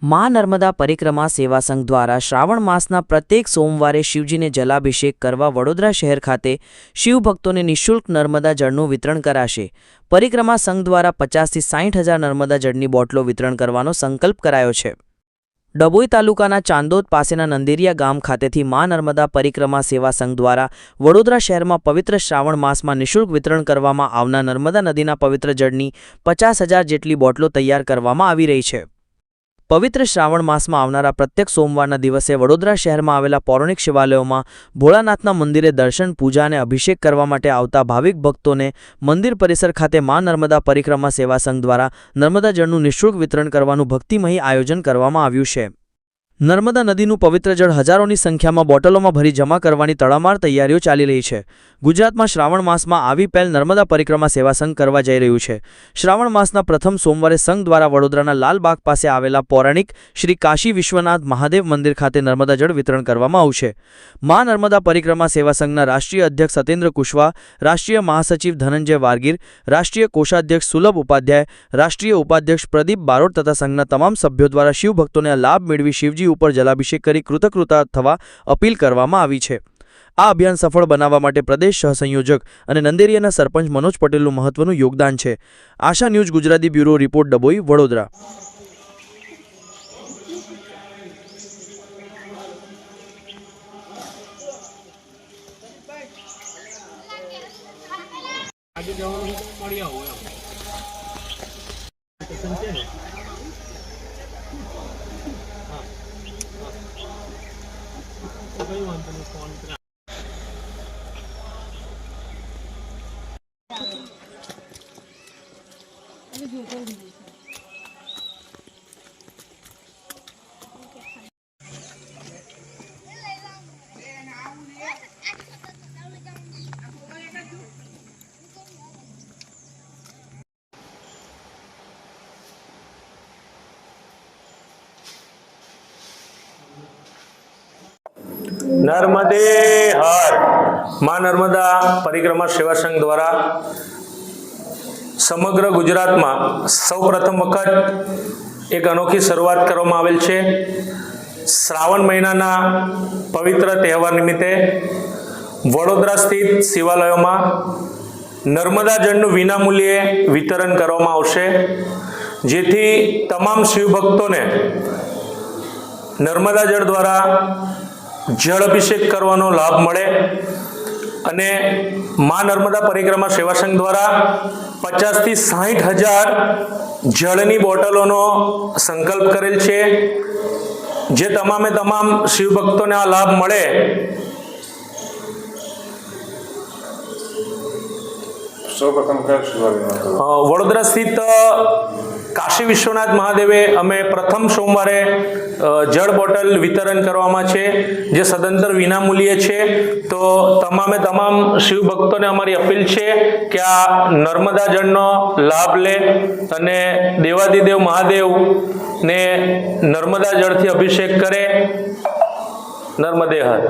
માં નર્મદા પરિક્રમા સેવા સંઘ દ્વારા શ્રાવણ માસના પ્રત્યેક સોમવારે શિવજીને જલાભિષેક કરવા વડોદરા શહેર ખાતે શિવભક્તોને નિઃશુલ્ક નર્મદા જળનું વિતરણ કરાશે। પરિક્રમા સંઘ દ્વારા 50 થી 60 હજાર નર્મદા જળની બોટલો વિતરણ કરવાનો સંકલ્પ કરાયો છે। ડભોઈ તાલુકાના ચાંદોદ પાસેના નંદેરિયા ગામ ખાતેથી માં નર્મદા પરિક્રમા સેવા સંઘ દ્વારા વડોદરા શહેરમાં પવિત્ર શ્રાવણ માસમાં નિઃશુલ્ક વિતરણ કરવામાં આવનાર નર્મદા નદીના પવિત્ર જળની 50,000 જેટલી બોટલો તૈયાર કરવામાં આવી રહી છે। પવિત્ર શ્રાવણ માસમાં આવનારા પ્રત્યેક સોમવારના દિવસે વડોદરા શહેરમાં આવેલા પૌરાણિક શિવાલયોમાં ભોળાનાથના મંદિરે દર્શન, પૂજા અને અભિષેક કરવા માટે આવતા ભાવિક ભક્તોને મંદિર પરિસર ખાતે માં નર્મદા પરિક્રમા સેવા સંઘ દ્વારા નર્મદા જળનું નિઃશુલ્ક વિતરણ કરવાનું ભક્તિમય આયોજન કરવામાં આવ્યું છે। નર્મદા નદીનું પવિત્ર જળ હજારોની સંખ્યામાં બોટલોમાં ભરી જમા કરવાની તડામાર તૈયારીઓ ચાલી રહી છે। ગુજરાતમાં શ્રાવણ માસમાં આવી પહેલ નર્મદા પરિક્રમા સેવા સંઘ કરવા જઈ રહ્યું છે। શ્રાવણ માસના પ્રથમ સોમવારે સંઘ દ્વારા વડોદરાના લાલબાગ પાસે આવેલા પૌરાણિક શ્રી કાશી વિશ્વનાથ મહાદેવ મંદિર ખાતે નર્મદા જળ વિતરણ કરવામાં આવશે। માં નર્મદા પરિક્રમા સેવા સંઘના રાષ્ટ્રીય અધ્યક્ષ સત્યેન્દ્ર કુશવાહ, રાષ્ટ્રીય મહાસચિવ ધનંજય વારગીર, રાષ્ટ્રીય કોષાધ્યક્ષ સુલભ ઉપાધ્યાય, રાષ્ટ્રીય ઉપાધ્યક્ષ પ્રદીપ બારોટ તથા સંઘના તમામ સભ્યો દ્વારા શિવભક્તોને આ લાભ મેળવી શિવજી ઉપર જલાભિષેક કરી કૃતજ્ઞતા થવા અપીલ કરવામાં આવી છે। આ અભિયાન સફળ બનાવવા માટે પ્રદેશ સહસંયોજક અને નંદેરિયાના સરપંચ મનોજ પટેલનું મહત્વનું યોગદાન છે। Asha news Gujarati bureau report, Dabhoi, Vadodara. Narmade हर मां नर्मदा परिक्रमा सेवा संघ द्वारा समग्र गुजरात में सौ प्रथम वखत एक अनोखी शुरुआत करवामां आवेल छे। श्रावण महीनाना पवित्र तहेवार निमित्ते वडोदरा स्थित शिवालयों में नर्मदा जळनुं विनामूल्ये वितरण करवामां आवशे, जेथी तमाम शिवभक्तोने नर्मदा जळ द्वारा जल अभिषेक करवानो लाभ मळे अने मां नर्मदा परिक्रमा सेवा संघ द्वारा 50 થી 60 हज़ार जळनी बोटलोनो संकल्प करेल छे, जे तमामे तमाम शिवभक्तोने आ लाभ मळे। वडोदरा स्थित काशी विश्वनाथ महादेवे अमे प्रथम सोमवारे जल बोटल वितरण करवामां छे, जे सदंतर विनामूल्ये छे। तो तमामे तमाम शिव भक्तोने अमारी अपील छे कि आ नर्मदा जळनो लाभ ले अने देवादिदेव महादेव ने नर्मदा जळथी अभिषेक करे। नर्मदे हर।